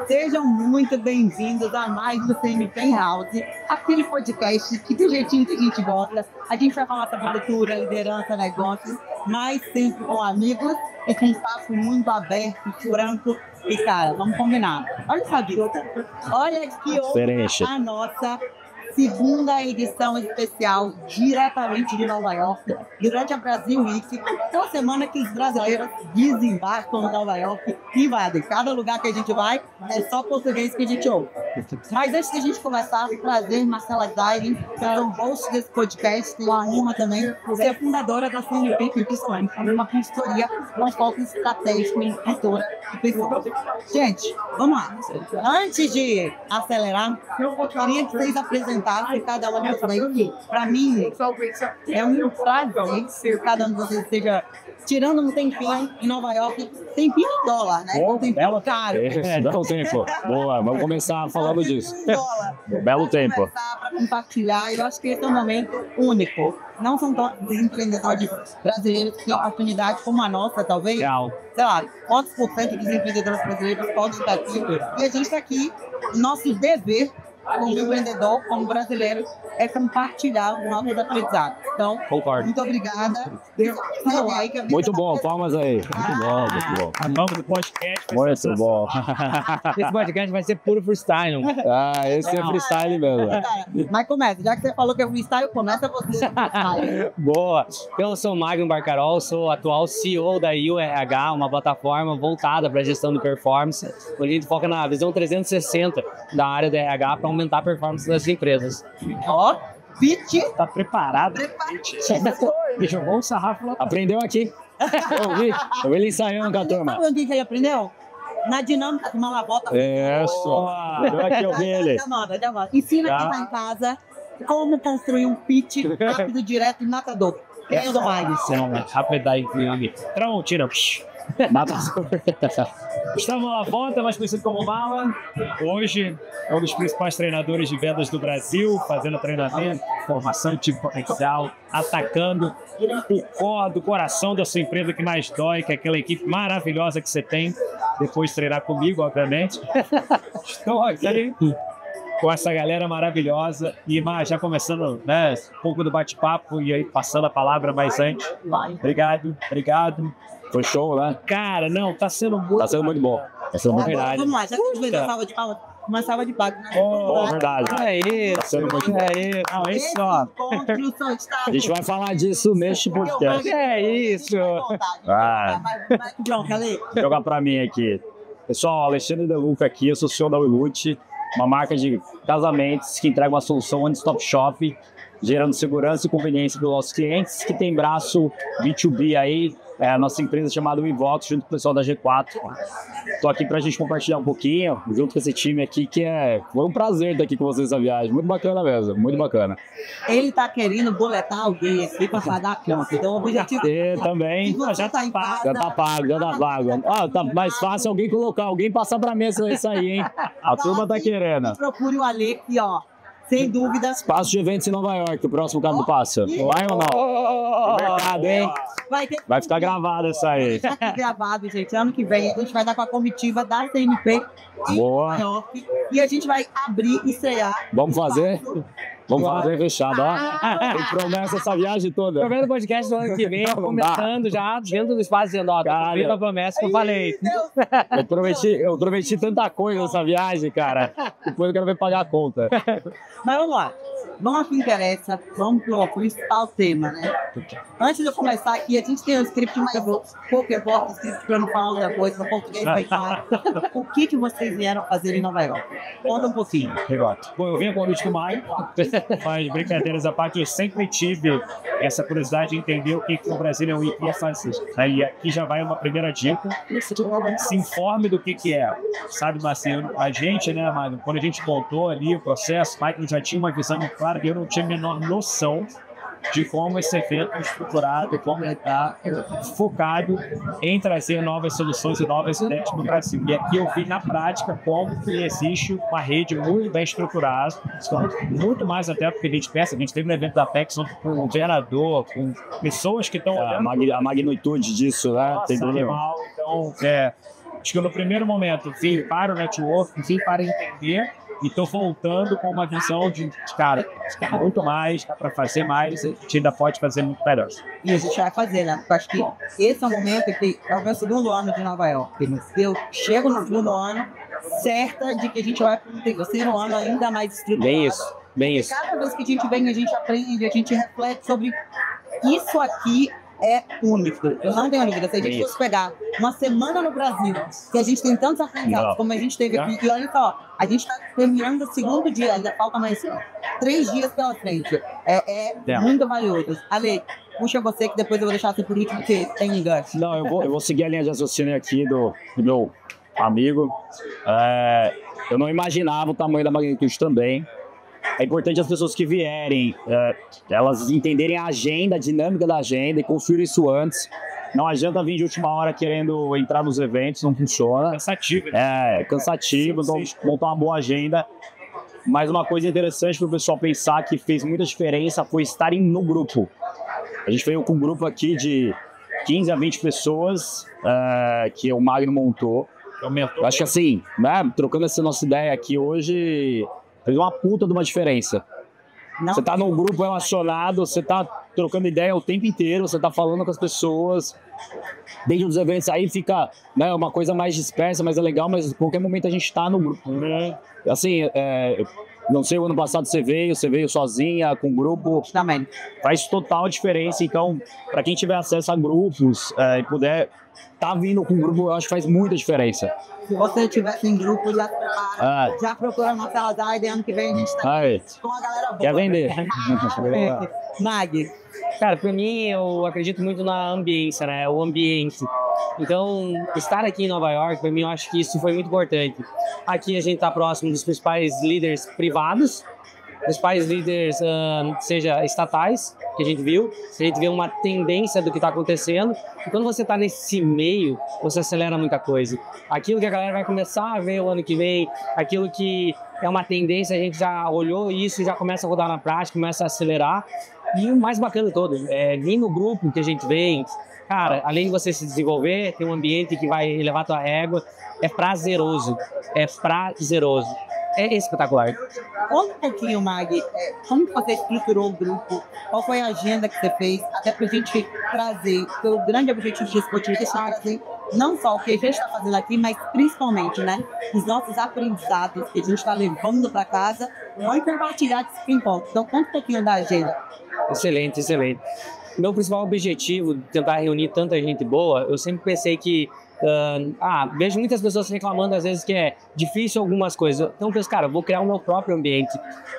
Sejam muito bem-vindos a mais do CNP House, aquele podcast que do jeitinho que a gente gosta. A gente vai falar sobre cultura, liderança, negócios, mas sempre com amigos e com um papo muito aberto, franco. E cara, vamos combinar. Olha essa garota. Olha que hoje a nossa segunda edição especial diretamente de Nova York, durante a Brasil Week. É uma semana que os brasileiros desembarcam em Nova York e invadem. Cada lugar que a gente vai, é só português que a gente ouve. Mas antes de a gente começar, prazer, Marcela Zaire, que é o host desse podcast, tem uma honra também ser a fundadora da CNP Consultoria, uma consultoria com foco estratégico em cultura e pessoas. Gente, vamos lá. Antes de acelerar, eu gostaria que vocês apresentassem cada uma de vocês. Para mim, é um prazer que cada um de vocês esteja tirando um tempinho em Nova York. Tempinho em dólar, né? Bom, tempinho caro. Belo tempo. Boa, vamos começar falando disso. Belo tempo. Começar para compartilhar. Eu acho que esse é um momento único. Não são todos os empreendedores brasileiros que têm oportunidade como a nossa, talvez. Real. Sei lá, quantos por cento dos empreendedores brasileiros podem estar aqui? E a gente está aqui, nosso dever como empreendedor, como brasileiro, é compartilhar o nosso aprendizado. Então, concordo. Muito obrigada. Muito bom, palmas aí. Muito bom, muito bom. A nome do podcast. Muito bom. Esse podcast vai ser puro freestyle. Ah, esse é freestyle mesmo. Mas começa, já que você falou que é freestyle, começa você. Boa. Eu sou o Magno Barcarol, sou atual CEO da URH, uma plataforma voltada para a gestão de performance, onde a gente foca na visão 360 da área da RH para aumentar a performance das empresas. Ó, pitch. Tá preparado? E jogou um sarrafo lá. Aprendeu aqui. Eu vi ele ensaiando com a turma. Sabe onde que ele aprendeu? Na dinâmica de uma lavota. Isso. Aqui eu vi ele. Já manda. Ensina quem tá em casa como construir um pitch rápido, direto e matador. Eu dou mais. Rápido aí, Trão, tira. Mata. Estamos na volta, mais conhecido como Mala. Hoje é um dos principais treinadores de vendas do Brasil, fazendo treinamento, formação de time potencial, atacando o core do coração da sua empresa que mais dói, que é aquela equipe maravilhosa que você tem, depois de treinar comigo, obviamente. Estou aqui com essa galera maravilhosa e já começando, né, um pouco do bate-papo e aí passando a palavra mais antes. Obrigado. Foi show, né? Cara, não, tá sendo muito bom. Essa é uma verdade. Vamos lá, já que a gente fez a salva de palmas, uma salva de palmas. Verdade. É isso. Tá sendo muito bom. Não, é isso, ó. A gente vai falar disso neste podcast. É isso. Jogar pra mim aqui. Pessoal, Alexandre Deluca aqui, eu sou CEO da Wilute, uma marca de casamentos que entrega uma solução one-stop shop, gerando segurança e conveniência para os nossos clientes, que tem braço B2B aí, a nossa empresa chamada Wivox, junto com o pessoal da G4. Estou aqui para a gente compartilhar um pouquinho, junto com esse time aqui, foi um prazer estar aqui com vocês nessa viagem. Muito bacana mesmo, muito bacana. Ele está querendo boletar alguém aqui para pagar a conta. Então, o objetivo também já está em casa. Já está pago, já está pago. Tá mais fácil alguém passar para mim isso aí, hein? A turma tá querendo. Procure o Ale aqui, ó. Sem dúvidas. Espaço de eventos em Nova York, o próximo Cabo do Passo. Vai ou não? Mercado, hein? Vai ficar gravado isso aí. Vai ficar gravado, gente. Ano que vem a gente vai dar com a comitiva da CNP em Nova York. E a gente vai abrir e estrear. Vamos fazer? Vamos fazer fechado, ó. Tem promessa essa viagem toda. Tô vendo o podcast do ano que vem, começando já dentro do espaço dizendo, ó, a promessa que eu falei. Eu prometi tanta coisa nessa viagem, cara. Depois eu quero ver pagar a conta. Mas vamos lá. Vamos ao que interessa, vamos pro principal tema, né? Antes de eu começar aqui, a gente tem um script, mas eu vou pouco importa o script para não falar outra coisa, no português vai falar. O que vocês vieram fazer em Nova York? Conta um pouquinho. Bom, eu vim a convite do Maio, mas brincadeiras à parte, eu sempre tive essa curiosidade de entender o que o Brasil Week ia fazer. Aí aqui já vai uma primeira dica, se informe do que é. Sabe, Marcelo, a gente, né, Magno, quando a gente montou ali o processo, o Michael já tinha uma visão clara, eu não tinha a menor noção de como esse evento é estruturado, como ele está focado em trazer novas soluções e novas ideias para o Brasil. E aqui eu vi na prática como que existe uma rede muito bem estruturada, muito mais até porque a gente pensa, a gente teve no evento da PEX com um vereador, com pessoas que estão... A magnitude disso, né? Nossa, animal, então, Acho que no primeiro momento vim para o network, vim para entender e estou voltando com uma visão de cara, muito mais, dá para fazer mais, a gente ainda pode fazer muito melhor. E a gente vai fazer, né? Porque acho que esse é o momento que é o meu segundo ano de Nova York. Eu chego no segundo ano certa de que a gente vai para um terceiro ano ainda mais estruturado. Bem isso. Cada vez que a gente vem, a gente aprende, a gente reflete sobre isso aqui é único. Eu não tenho dúvida. Se a gente fosse pegar uma semana no Brasil, que a gente tem tantos aprendizados como a gente teve aqui, e olha só, a gente está terminando o segundo dia, ainda falta mais 3 dias pela frente. É muito valioso. Ale, puxa você que depois eu vou deixar você por último, porque tem um gancho. Não, eu vou seguir a linha de raciocínio aqui do meu amigo. Eu não imaginava o tamanho da magnitude também. É importante as pessoas que vierem, elas entenderem a agenda, a dinâmica da agenda e construírem isso antes. Não adianta vir de última hora querendo entrar nos eventos, não funciona. Cansativo. É cansativo, então montar uma boa agenda. Mas uma coisa interessante para o pessoal pensar que fez muita diferença foi estarem no grupo. A gente veio com um grupo aqui de 15 a 20 pessoas que o Magno montou. Eu acho que assim, né, trocando essa nossa ideia aqui hoje, fez uma puta de uma diferença. Não. Você tá num grupo relacionado, você tá trocando ideia o tempo inteiro, você tá falando com as pessoas. Dentro dos eventos aí fica, né, uma coisa mais dispersa, mas é legal, mas a qualquer momento a gente tá no grupo. Assim, não sei, o ano passado você veio sozinha, com grupo. Também. Faz total diferença. Então, para quem tiver acesso a grupos e puder tá vindo com grupo, eu acho que faz muita diferença. Se você tivesse em grupo, já prepara. Já procura a nossa Alzheimer, ano que vem a gente tá com a galera boa. Quer vender? Mag. Cara, pra mim, eu acredito muito na ambiência, né? O ambiente. Então, estar aqui em Nova York, pra mim, eu acho que isso foi muito importante. Aqui a gente tá próximo dos principais líderes privados, principais líderes, seja estatais, que a gente viu uma tendência do que está acontecendo, e quando você está nesse meio, você acelera muita coisa. Aquilo que a galera vai começar a ver o ano que vem, aquilo que é uma tendência, a gente já olhou isso e já começa a rodar na prática, começa a acelerar, e o mais bacana de todo, vir no grupo que a gente vem, cara, além de você se desenvolver, tem um ambiente que vai elevar a tua régua, é prazeroso, é espetacular. Conta um pouquinho, Mag, como que você estruturou o grupo, qual foi a agenda que você fez, até para a gente trazer, pelo grande objetivo de discutir, trazer não só o que a gente está fazendo aqui, mas principalmente, né, os nossos aprendizados que a gente está levando para casa, vamos compartilhar isso que importa. Então, conta um pouquinho da agenda. Excelente. Meu principal objetivo de tentar reunir tanta gente boa, eu sempre pensei que vejo muitas pessoas reclamando às vezes que é difícil algumas coisas. Então eu penso, cara, vou criar o meu próprio ambiente.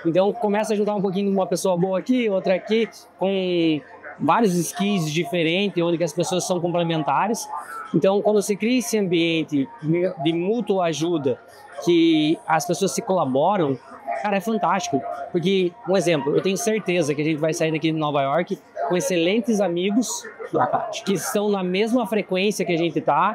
Então começa a ajudar um pouquinho uma pessoa boa aqui, outra aqui, com vários skills diferentes, onde que as pessoas são complementares. Então quando você cria esse ambiente de mútua ajuda, que as pessoas se colaboram, cara, é fantástico. Porque, um exemplo, eu tenho certeza que a gente vai sair daqui de Nova York com excelentes amigos que estão na mesma frequência que a gente está,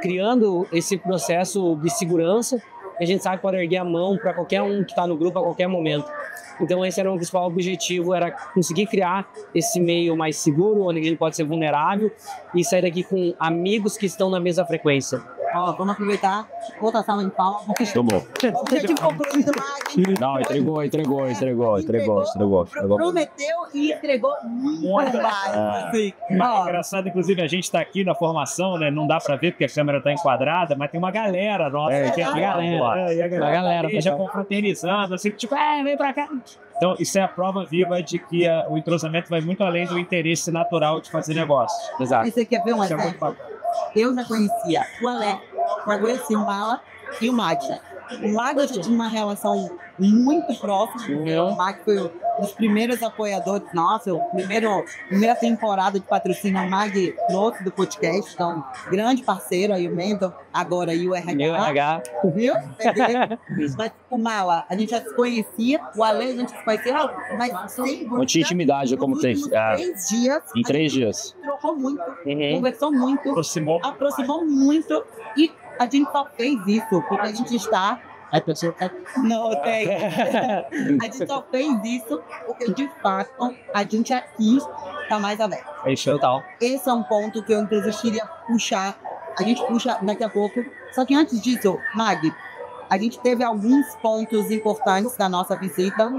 criando esse processo de segurança. A gente sabe que pode erguer a mão para qualquer um que está no grupo a qualquer momento. Então esse era o principal objetivo, era conseguir criar esse meio mais seguro, onde a gente pode ser vulnerável e sair daqui com amigos que estão na mesma frequência. Vamos aproveitar, outra salva de palmas. Tomou. O objetivo concluído, Mag. Não, entregou. Prometeu e entregou muito mais. Engraçado, inclusive, a gente está aqui na formação, né? Não dá para ver porque a câmera está enquadrada, mas tem uma galera nossa. Tem a galera. Já confraternizando, assim, tipo, vem pra cá. Então, isso é a prova viva de que o entrosamento vai muito além do interesse natural de fazer negócio. Exato. E você quer ver um exemplo? Eu já conhecia o Ale, eu conheci o Mala e o Mag. O Mag eu tinha uma relação muito próxima. O Mag foi um dos primeiros apoiadores nossa, primeira temporada de patrocínio o Mag trouxe do podcast, então grande parceiro aí o Mendel, agora aí o RH. Viu? Mas o Mala, a gente já se conhecia, o Ale a gente se conhecia, mas sem dúvida. Não tinha intimidade, como tem. 3 dias. Em 3 dias. Trocou muito, conversou muito, aproximou muito e a gente só fez isso porque a gente está... Não, tem. A gente só fez isso porque, de fato, a gente aqui está mais aberto. Total. Esse é um ponto que eu, inclusive, queria puxar a gente puxa daqui a pouco. Só que antes disso, Mag, a gente teve alguns pontos importantes da nossa visita.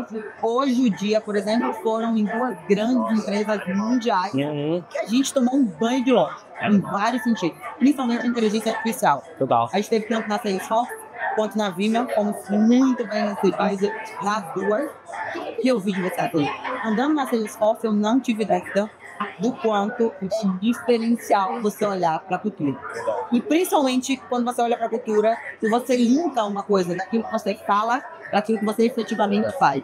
Hoje, o dia, por exemplo, foram em 2 grandes empresas mundiais que a gente tomou um banho de longe, em vários sentidos, principalmente a inteligência artificial. Total. A gente teve tanto na Salesforce quanto na Vimeo, fomos muito bem recebidos nas duas. E eu vi de você aqui. Andando na Salesforce, eu não tive dúvida do quanto é diferencial você olhar para a cultura. E principalmente quando você olha para a cultura, e você linka uma coisa daquilo que você fala para aquilo que você efetivamente faz.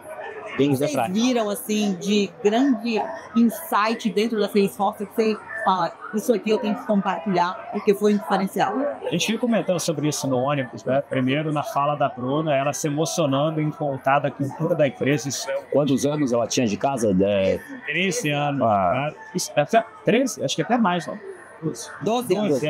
Vocês viram, assim, de grande insight dentro da Salesforce que você fala, isso aqui eu tenho que compartilhar, porque foi um diferencial. A gente fica comentando sobre isso no ônibus, né? Primeiro, na fala da Bruna, ela se emocionando em contar da cultura da empresa. Isso é Quantos anos ela tinha de casa? 13 anos. Né? Isso, até 13? Acho que até mais, não. 12 anos.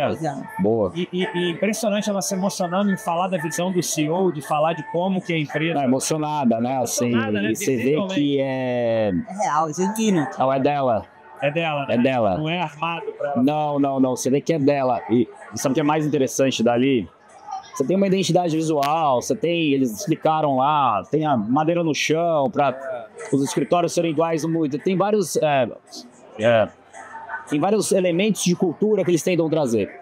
Boa. E impressionante ela se emocionando em falar da visão do CEO, de falar de como que a empresa... Emocionada, né? Assim, Emocionada, né? E você vê que É real, genuíno. Não, é dela. É dela, né? É dela. Não é armado pra ela. Não. Você vê que é dela. E sabe o que é mais interessante dali? Você tem uma identidade visual, eles explicaram lá, tem a madeira no chão para os escritórios serem iguais. Tem vários... Tem vários elementos de cultura que eles tentam trazer.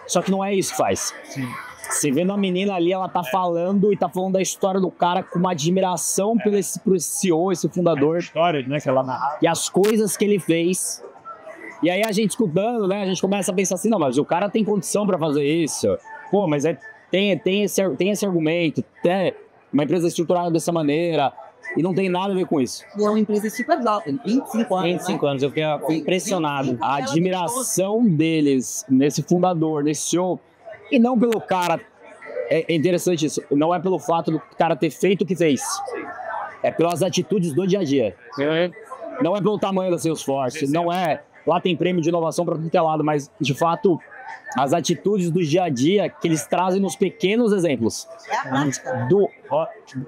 Só que não é isso que faz. Sim. Você vendo a menina ali, ela tá falando da história do cara com uma admiração por esse CEO, esse fundador. História, né, que ela narrava. E as coisas que ele fez. E aí a gente escutando, né, a gente começa a pensar assim, não, mas o cara tem condição para fazer isso. Pô, mas tem esse argumento, uma empresa estruturada dessa maneira. E não tem nada a ver com isso. E é uma empresa super jovem, 25 anos. 25 anos, eu fiquei impressionado. A admiração deles nesse fundador, nesse CEO, e não pelo cara. É interessante isso. Não é pelo fato do cara ter feito o que fez. É pelas atitudes do dia a dia. Não é pelo tamanho da Salesforce. Não é. Lá tem prêmio de inovação para tudo que é lado, mas de fato. As atitudes do dia a dia que eles trazem nos pequenos exemplos. É a prática.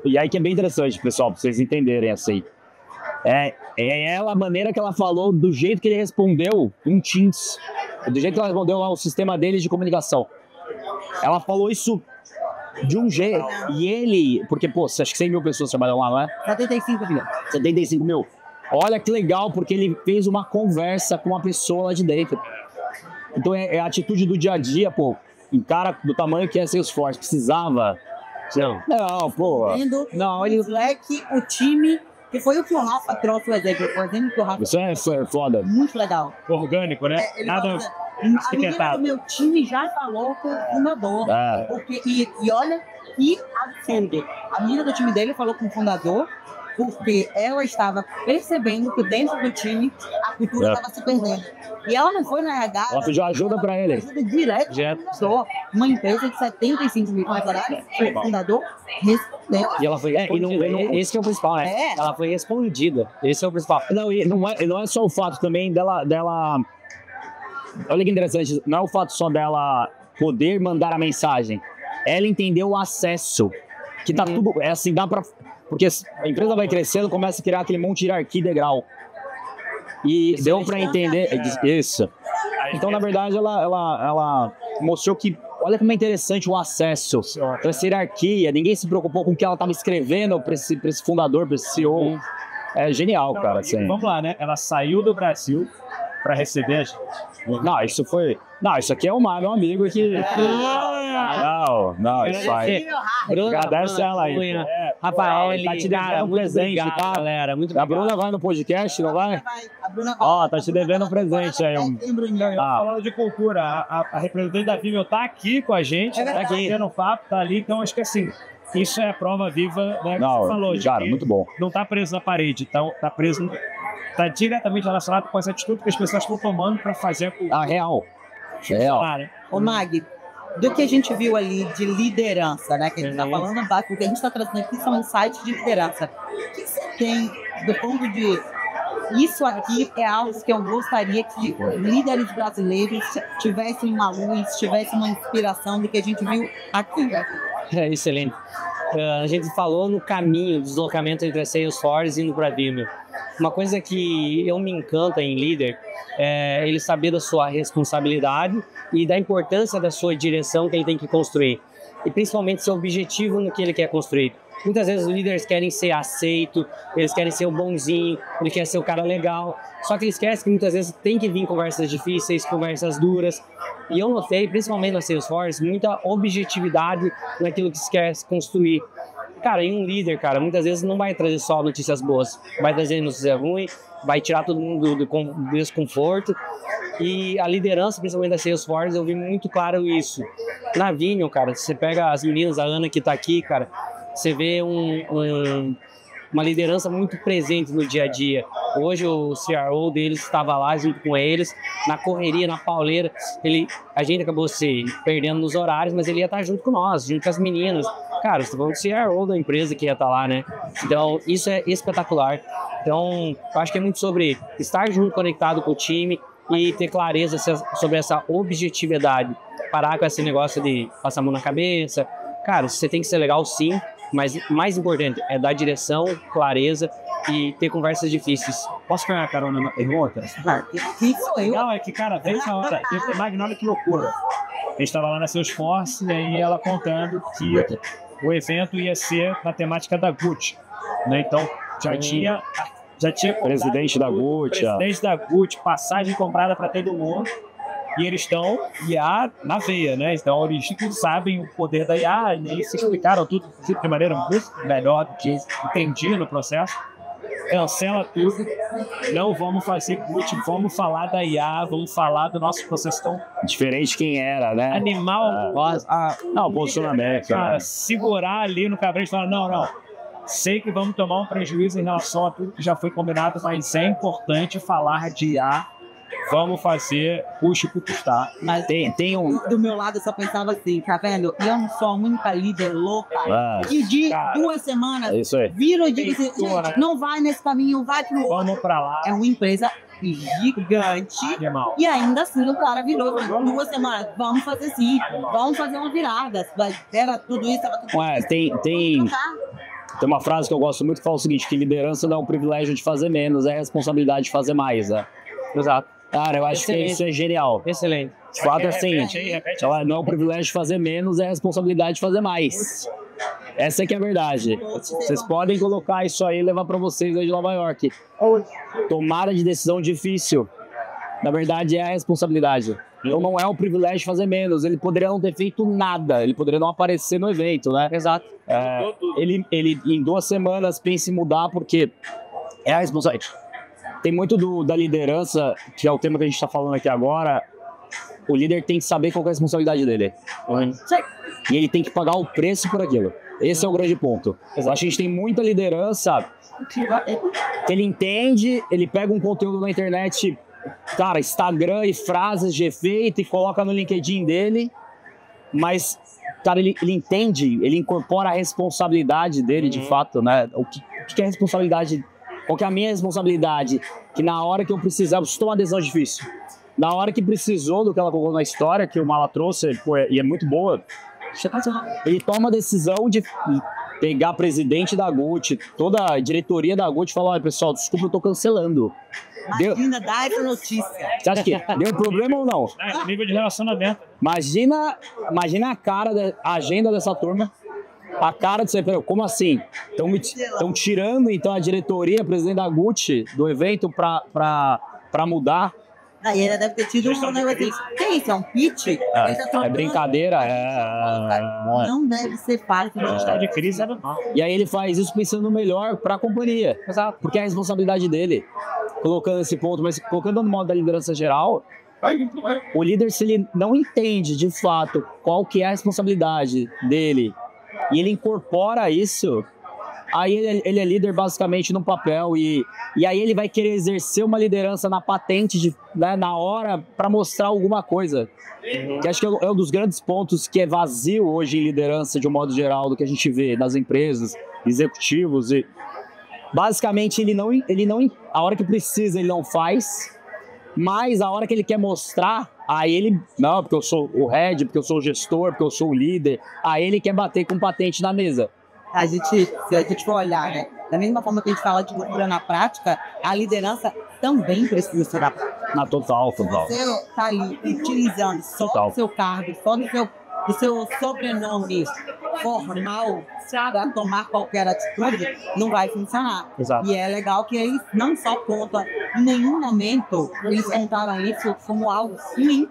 E aí que é bem interessante, pessoal, para vocês entenderem assim. É ela a maneira que ela falou, do jeito que ele respondeu um Teams. Do jeito que ela respondeu lá o sistema deles de comunicação. Ela falou isso de um jeito. E ele, porque, pô, acho que 100 mil pessoas trabalham lá, não é? 75 mil. 75 mil. Olha que legal, porque ele fez uma conversa com uma pessoa lá de dentro. Então é a atitude do dia a dia, pô. Um cara do tamanho que é Salesforce precisava. Não, pô. Não, ele Slack, o time, que foi o que o Rafa trouxe o exemplo. Por exemplo, que o Rafa. Isso é foda. Muito legal. Orgânico, né? Ele Nada falou, a menina do arquitetado. meu time já falou com o fundador. Porque, e olha que absurdo. A menina do time dele falou com o fundador porque ela estava percebendo que dentro do time a cultura estava se perdendo. E ela não foi na RH. Ela pediu ajuda para ele. Ajuda direto. Uma empresa de 75 mil funcionários, o fundador respondeu. E ela foi. Esse que é o principal, né? Ela foi respondida. Esse é o principal. Não é só o fato também dela. Olha que interessante. Não é o fato só dela poder mandar a mensagem. Ela entendeu o acesso. Que tá tudo. É assim, dá pra. Porque a empresa vai crescendo, começa a criar aquele monte de hierarquia e degrau. E deu para entender isso. Então, na verdade, ela mostrou que, olha como é interessante o acesso, essa hierarquia. Ninguém se preocupou com o que ela estava escrevendo para esse fundador, para esse CEO. É genial, cara. Assim. Vamos lá, né? Ela saiu do Brasil para receber a gente. Não, isso foi. Não, isso aqui é o meu amigo aqui. Não, isso aí. Agradece ela aí. Rafael, tá te devendo um presente, tá? Galera, muito a Bruna vai no podcast, não vai? A Bruna Ó, tá te devendo um presente aí. Falando de cultura, a representante da Vimeo tá aqui com a gente, tá aqui tendo papo, tá ali, então acho que assim, isso é a prova viva, né, que você falou. Cara, muito bom. Não tá preso na parede, então tá preso, tá diretamente relacionado com essa atitude que as pessoas estão tomando para fazer a cultura. Real. Ô Mag, do que a gente viu ali de liderança, né? Que a gente tá falando, o que a gente tá trazendo aqui são insights de liderança. O que você tem do ponto de... Isso aqui é algo que eu gostaria que líderes brasileiros tivessem uma luz, tivessem uma inspiração do que a gente viu aqui. Excelente. A gente falou no caminho do deslocamento entre a Salesforce e indo para a Vimeo. Uma coisa que eu me encanta em líder ele saber da sua responsabilidade e da importância da sua direção que ele tem que construir. E principalmente seu objetivo no que ele quer construir. Muitas vezes os líderes querem ser aceito, eles querem ser o bonzinho, ele quer ser o cara legal, só que eles esquecem que muitas vezes tem que vir conversas difíceis, conversas duras. E eu notei, principalmente na Salesforce, muita objetividade naquilo que se quer construir. Cara, e um líder, cara, muitas vezes não vai trazer só notícias boas, vai trazer notícias ruins, vai tirar todo mundo do desconforto. E a liderança, principalmente da Salesforce, eu vi muito claro isso. Na Vimeo, cara, você pega as meninas, a Ana que tá aqui, cara, você vê uma liderança muito presente no dia a dia. Hoje o CRO deles estava lá junto com eles, na correria, na pauleira. A gente acabou se perdendo nos horários, mas ele ia estar junto com nós, junto com as meninas. Cara, você tá falando do CRO da empresa que ia estar lá, né? Então, isso é espetacular. Então, eu acho que é muito sobre estar junto, conectado com o time e ter clareza sobre essa objetividade. Parar com esse negócio de passar a mão na cabeça. Cara, você tem que ser legal sim, mas mais importante é dar direção, clareza e ter conversas difíceis. Posso pegar uma carona na pergunta? Quem sou eu? Legal é que, cara, vem essa hora. Imagina que loucura. A gente estava lá na Salesforce e aí ela contando que o evento ia ser na temática da Gucci, né? Então, já tinha Presidente da Gucci. Presidente da Gucci, passagem comprada para todo mundo. E eles estão IA na veia, né? Então eles sabem o poder da IA e eles explicaram tudo de maneira muito melhor do que entendi no processo. Cancela tudo, não vamos fazer Gucci, vamos falar da IA, vamos falar do nosso processo tão diferente quem era, né? Animal. Não, posicionamento. Cara, segurar ali no cabreiro e falar, não, sei que vamos tomar um prejuízo em relação a tudo que já foi combinado, mas é importante falar de IA. Vamos fazer custe por custar. Mas tem um... do meu lado eu só pensava assim, tá vendo? Eu não sou a única líder louca. E de 2 semanas, isso aí. Vira e diz assim, gente, não vai nesse caminho, vai pro outro. Vamos pra lá. É uma empresa gigante. E ainda assim o cara virou 2 semanas. Vamos fazer sim, vamos fazer uma virada. Era tudo isso, era tudo Tem uma frase que eu gosto muito que fala o seguinte, que liderança não é um privilégio de fazer menos, é a responsabilidade de fazer mais, né? Exato. Cara, eu acho que isso é genial. Excelente. De fato, assim, não é o privilégio de fazer menos, é a responsabilidade de fazer mais. Essa é que é a verdade. Vocês podem colocar isso aí e levar para vocês aí de Nova York. Tomada de decisão difícil, na verdade, é a responsabilidade. Então não é o privilégio de fazer menos. Ele poderia não ter feito nada, ele poderia não aparecer no evento, né? Exato. Ele em 2 semanas pensa em mudar porque é a responsabilidade. Tem muito da liderança, que é o tema que a gente está falando aqui agora. O líder tem que saber qual é a responsabilidade dele. E ele tem que pagar o preço por aquilo. Esse é o grande ponto. Eu acho que a gente tem muita liderança que ele entende, ele pega um conteúdo na internet, cara, Instagram e frases de efeito e coloca no LinkedIn dele, mas, cara, ele entende, ele incorpora a responsabilidade dele de fato, né? O que é responsabilidade? Qual que é a minha responsabilidade? Que na hora que eu precisar, eu preciso tomar uma decisão difícil. Na hora que precisou do que ela colocou na história, que o Mala trouxe, e é muito boa, ele toma a decisão de pegar a presidente da Gucci, toda a diretoria da Gucci e falar, olha pessoal, desculpa, eu tô cancelando. Imagina dar essa notícia. Você acha que deu problema ou não? Nível de relacionamento. Imagina a cara, a agenda dessa turma. A cara de você, como assim? Estão tirando então a diretoria, a presidente da Gucci do evento pra mudar? Aí ela deve ter tido um negócio. Que é isso? É um pitch? É brincadeira? Não deve ser fácil. De crise é normal. E aí ele faz isso pensando no melhor pra companhia. Exato. Porque é a responsabilidade dele. Colocando esse ponto, mas colocando no modo da liderança geral, o líder, se ele não entende de fato qual que é a responsabilidade dele, e ele incorpora isso, aí ele é líder basicamente no papel e aí ele vai querer exercer uma liderança na patente, né, na hora, para mostrar alguma coisa. Que acho que é um dos grandes pontos que é vazio hoje em liderança, de um modo geral, do que a gente vê nas empresas, executivos. E basicamente ele não, a hora que precisa ele não faz, mas a hora que ele quer mostrar, aí ele, não, porque eu sou o head, porque eu sou o gestor, porque eu sou o líder, aí ele quer bater com patente na mesa. Se a gente for olhar, né, da mesma forma que a gente fala de cultura na prática, a liderança também precisa ser a Na total. Você está ali utilizando só do seu cargo, só do seu sobrenome formal para tomar qualquer atitude, não vai funcionar. Exato. E é legal que eles não só contam, em nenhum momento eles contaram isso como algo ruim.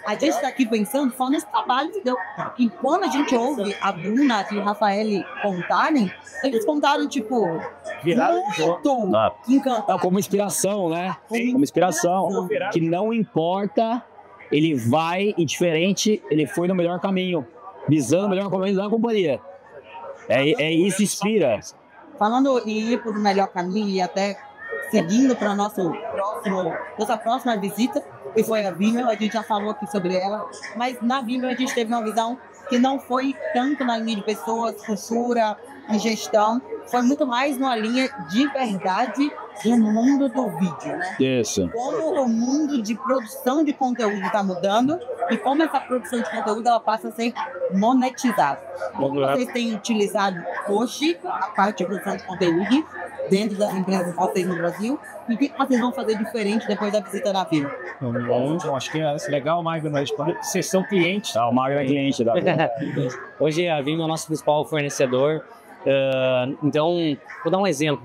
A gente está aqui pensando só nesse trabalho, entendeu? E quando a gente ouve a Bruna e o Rafael contarem, eles contaram, tipo, muito encantado. Como inspiração, né? Como inspiração. Que não importa, ele vai indiferente, ele foi no melhor caminho. Visando o melhor caminho da companhia. Isso inspira. Falando em ir para o melhor caminho e até seguindo para nossa próxima visita, que foi a Vimeo, a gente já falou aqui sobre ela, mas na Vimeo a gente teve uma visão que não foi tanto na linha de pessoas, cultura e gestão, foi muito mais numa linha de verdade do mundo do vídeo, né? Isso. Como o mundo de produção de conteúdo está mudando e como essa produção de conteúdo ela passa a ser monetizada. Como vocês têm utilizado hoje a parte de produção de conteúdo dentro das empresas de vocês no Brasil e o que vocês vão fazer diferente depois da visita da Vimeo? Bom, acho que é legal, Magno, responder. Vocês são clientes. O Magno é cliente da Hoje a Vimeo é o nosso principal fornecedor. Então, vou dar um exemplo.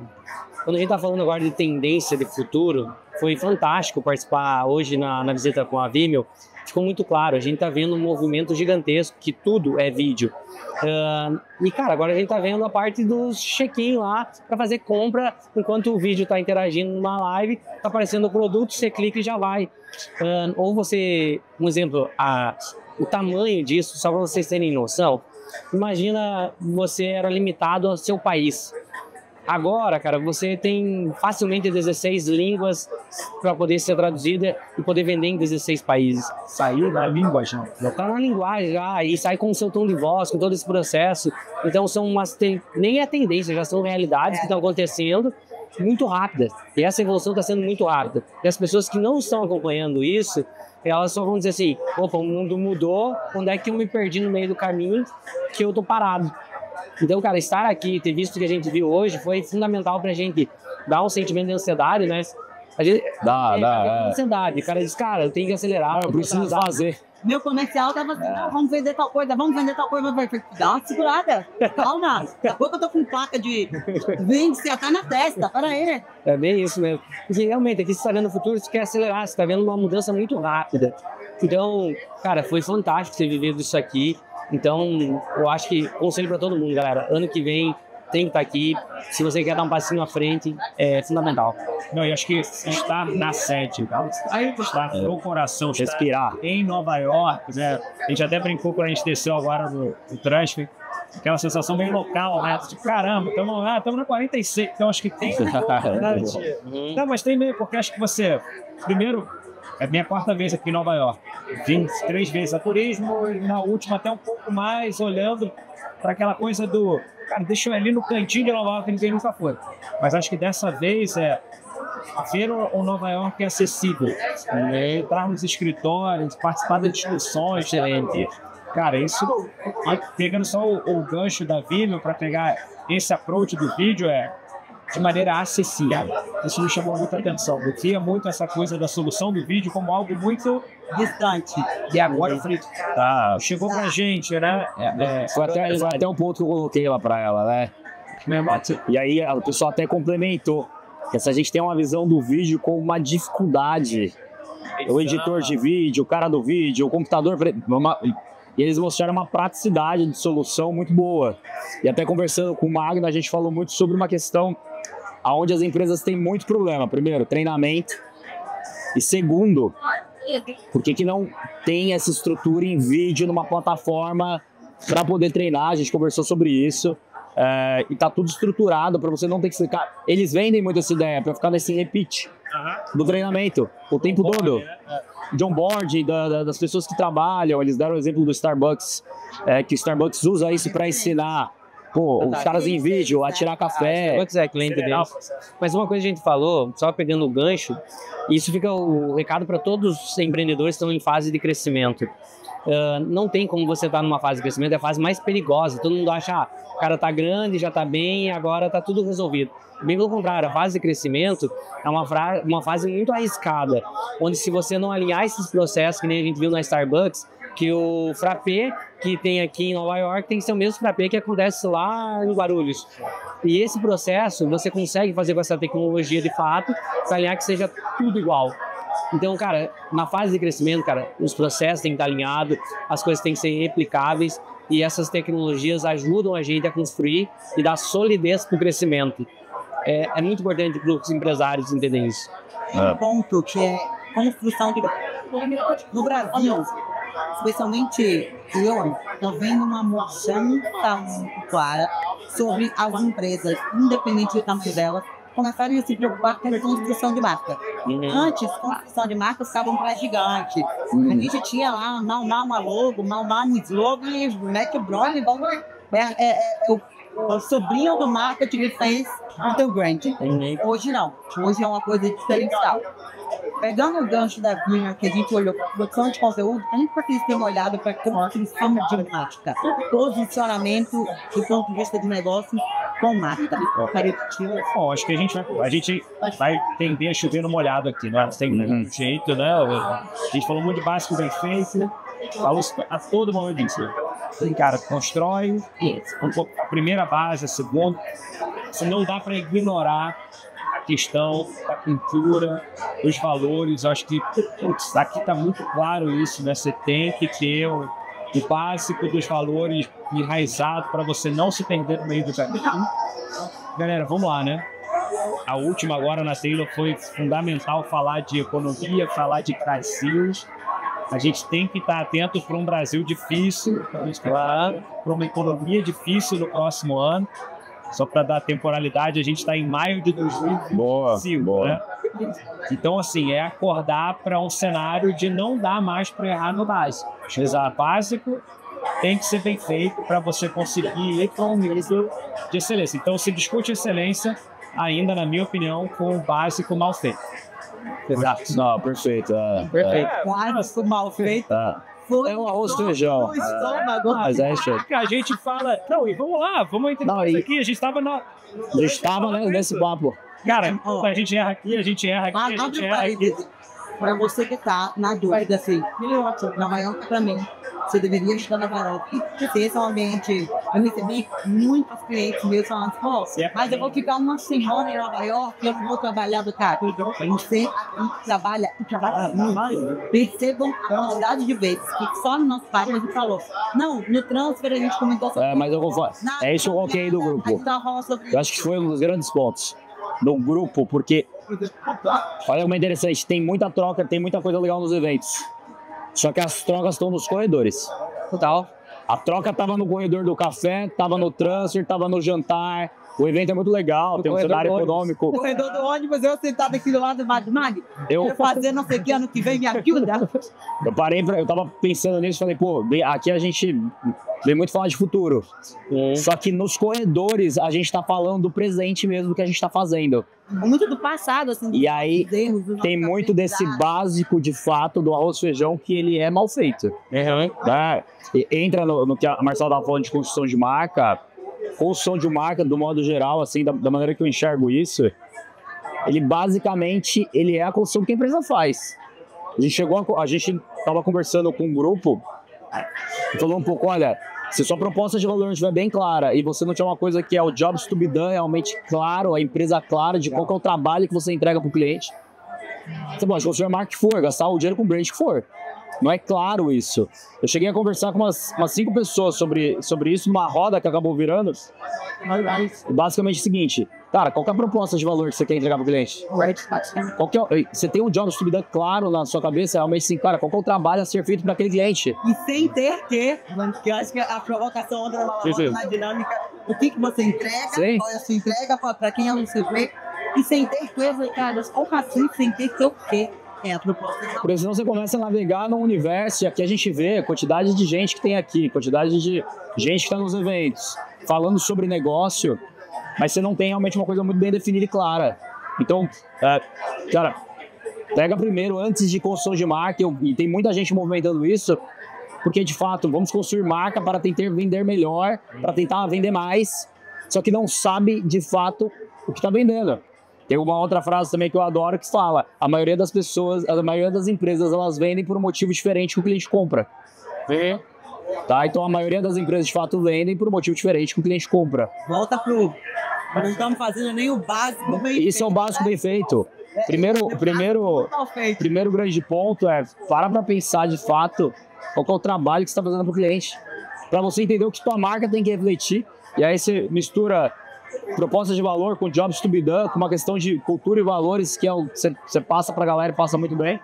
Quando a gente está falando agora de tendência de futuro, foi fantástico participar hoje na visita com a Vimeo. Ficou muito claro, a gente está vendo um movimento gigantesco, que tudo é vídeo. E, cara, agora a gente está vendo a parte dos check-in lá para fazer compra enquanto o vídeo está interagindo numa live, está aparecendo o produto, você clica e já vai. Ou você, um exemplo, o tamanho disso, só para vocês terem noção, imagina você era limitado ao seu país. Agora, cara, você tem facilmente 16 línguas para poder ser traduzida e poder vender em 16 países. Saiu da língua, já. Já tá na linguagem já, e sai com o seu tom de voz, com todo esse processo. Então são nem é tendência, já são realidades que estão acontecendo muito rápidas. E essa evolução está sendo muito rápida. E as pessoas que não estão acompanhando isso, elas só vão dizer assim, opa, o mundo mudou, onde é que eu me perdi no meio do caminho que eu tô parado? Então, cara, estar aqui, ter visto o que a gente viu hoje, foi fundamental pra gente dar um sentimento de ansiedade, né? A gente, ansiedade. O cara diz, cara, eu tenho que acelerar. Eu preciso fazer. Meu comercial tava assim, vamos vender tal coisa, vamos vender tal coisa. Mas dá uma segurada, calma. Daqui a pouco eu tô com placa de vende-se até na testa, para aí. É bem isso mesmo. Porque realmente, aqui você está vendo o futuro, você quer acelerar, você está vendo uma mudança muito rápida. Então, cara, foi fantástico ter vivido isso aqui. Então, eu acho que conselho para todo mundo, galera. Ano que vem tem que estar aqui. Se você quer dar um passinho à frente, é fundamental. Não, eu acho que estar na sede, estar no coração, respirar em Nova York, né? A gente até brincou quando a gente desceu agora no transfer, aquela sensação bem local, né? Tipo, caramba, estamos na 46, então acho que tem. Não, mas tem meio, porque acho que você, primeiro, é minha quarta vez aqui em Nova York. Vim 3 vezes a turismo e na última até um pouco mais, olhando para aquela coisa do... Cara, deixa eu ir ali no cantinho de Nova York que ninguém nunca foi. Mas acho que dessa vez ver o Nova York é acessível. Entrar nos escritórios, participar das discussões. Excelente. Cara, isso, pegando só o gancho da Vimeo para pegar esse approach do vídeo, de maneira acessível. Isso me chamou muita atenção. Eu via muito essa coisa da solução do vídeo como algo muito distante. E agora eu falei, chegou pra gente, né? Foi até um ponto que eu coloquei lá pra ela, né? E aí o pessoal até complementou. Que se a gente tem uma visão do vídeo como uma dificuldade, o editor de vídeo, o cara do vídeo, o computador... E eles mostraram uma praticidade de solução muito boa. E até conversando com o Magno, a gente falou muito sobre uma questão onde as empresas têm muito problema. Primeiro, treinamento. E segundo, por que não tem essa estrutura em vídeo numa plataforma para poder treinar? A gente conversou sobre isso. E tá tudo estruturado para você não ter que ficar... Eles vendem muito essa ideia para ficar nesse repeat do treinamento o tempo todo. De onboard, das pessoas que trabalham. Eles deram o exemplo do Starbucks, que o Starbucks usa isso para ensinar pô, os caras em vídeo, a tirar café. Cliente deles. Mas uma coisa que a gente falou, só pegando o gancho, isso fica o recado para todos os empreendedores que estão em fase de crescimento. Não tem como você estar numa fase de crescimento, é a fase mais perigosa. Todo mundo acha, o cara tá grande, já tá bem, agora tá tudo resolvido. Bem pelo contrário, a fase de crescimento é uma fase muito arriscada, onde se você não alinhar esses processos, que nem a gente viu na Starbucks, que o frappé que tem aqui em Nova York tem que ser o mesmo frappé que acontece lá em Guarulhos. E esse processo você consegue fazer com essa tecnologia de fato, para alinhar que seja tudo igual. Então, cara, na fase de crescimento, cara, os processos têm que estar alinhados, as coisas têm que ser replicáveis e essas tecnologias ajudam a gente a construir e dar solidez para o crescimento. É muito importante para os empresários entenderem isso. Um ponto que é construção de... No Brasil, especialmente eu, estou vendo uma moção muito clara sobre as empresas, independente do tamanho delas, começarem a se preocupar com a construção de marca. Antes, construção de marcas estavam para gigante. A gente tinha lá, uma logo, um slogan e o Mac Brother, o sobrinho do marketing que fez o teu brand. Hoje não. Hoje é uma coisa diferencial. Pegando o gancho da Vina, que a gente olhou para produção de conteúdo, a gente precisa ter uma olhada para construção de marca. Posicionamento do ponto de vista de negócio com marca. Bom, acho que a gente vai tender a chover no molhado aqui, né? Tem jeito, né? A gente falou muito de básico bem feito, falou a todo momento disso. Cara, constrói a primeira base, a segunda. Assim, não dá para ignorar a questão da cultura, dos valores. Acho que aqui está muito claro isso, né? Você tem que ter o básico dos valores enraizado para você não se perder no meio do caminho. Galera, vamos lá, né? A última agora na trilha foi fundamental falar de economia, falar de crises. A gente tem que estar atento para um Brasil difícil, para uma economia difícil no próximo ano. Só para dar temporalidade, a gente está em maio de 2025, né? Então, assim, é acordar para um cenário de não dar mais para errar no básico. O básico tem que ser bem feito para você conseguir ir para um nível de excelência. Então, se discute excelência, ainda, na minha opinião, com o básico mal feito. Exato. Não, perfeito. Perfeito. Básico mal feito. É um arroz e feijão. Mas é isso. A gente fala, não, e vamos lá, vamos entender isso aqui. A gente estava nesse papo. Cara, a gente erra aqui, a gente erra aqui. Para você que está na dúvida, assim, Nova York para mim, você deveria estar na Nova York. Esse é um ambiente. Eu recebi muitos clientes meus falando, mas eu vou ficar uma semana em Nova York e eu não vou trabalhar do cara. Você aqui trabalha muito. Percebam a quantidade de vezes que só no nosso país a gente falou. Não, no transfer a gente comentou sobre. Mas eu vou falar. É isso que eu coloquei do grupo. Eu acho que foi um dos grandes pontos do grupo, porque olha uma interessante, tem muita troca, tem muita coisa legal nos eventos. Só que as trocas estão nos corredores. Total. A troca tava no corredor do café, tava no transfer, tava no jantar. O evento é muito legal, tem um cenário econômico. O corredor do ônibus, eu sentado aqui do lado do Mag. Eu fazer não sei o que ano que vem, me ajuda. Eu tava pensando nisso e falei, pô, aqui a gente vem muito falar de futuro. Só que nos corredores a gente tá falando do presente mesmo, do que a gente tá fazendo. Muito do passado, assim. E aí tem muito desse básico, de fato, do arroz e feijão que ele é mal feito. Entra no que a Marcela tava falando de construção de marca. Construção de marca, do modo geral, assim, da maneira que eu enxergo isso, ele basicamente é a construção que a empresa faz. A gente estava conversando com um grupo e falou um pouco, olha, se sua proposta de valor não estiver bem clara e você não tiver uma coisa que é o jobs to be done, realmente claro, a empresa clara de qual que é o trabalho que você entrega para o cliente, você pode construir a marca que for, gastar o dinheiro com o brand que for. Não é claro isso. Eu cheguei a conversar com umas 5 pessoas sobre isso numa roda que acabou virando. Basicamente é o seguinte, cara, qual que é a proposta de valor que você quer entregar para o cliente? Você tem um job to be done claro na sua cabeça, realmente assim, cara, qual que é o trabalho a ser feito para aquele cliente? E sem ter que eu acho que a provocação entra na dinâmica, o que você entrega, qual é a sua entrega, para quem é o seu e sem ter coisa, cara, como assim, sem ter que o quê? a proposta. Porque senão você começa a navegar num universo, e aqui a gente vê a quantidade de gente que tem aqui, quantidade de gente que está nos eventos, falando sobre negócio, mas você não tem realmente uma coisa muito bem definida e clara. Então, cara, pega primeiro, antes de construção de marca, e tem muita gente movimentando isso, porque de fato, vamos construir marca para tentar vender melhor, para tentar vender mais, só que não sabe de fato o que está vendendo. Tem uma outra frase também que eu adoro que fala: a maioria das pessoas, a maioria das empresas, elas vendem por um motivo diferente que o cliente compra. Tá? Então a maioria das empresas de fato vendem por um motivo diferente que o cliente compra. Volta pro... Não estamos fazendo nem o básico bem feito. Isso é o básico bem feito. Primeiro grande ponto é para pensar de fato qual é o trabalho que você está fazendo para o cliente. Para você entender o que sua marca tem que refletir. E aí você mistura propostas de valor com jobs to be done, com uma questão de cultura e valores que você passa para a galera e passa muito bem.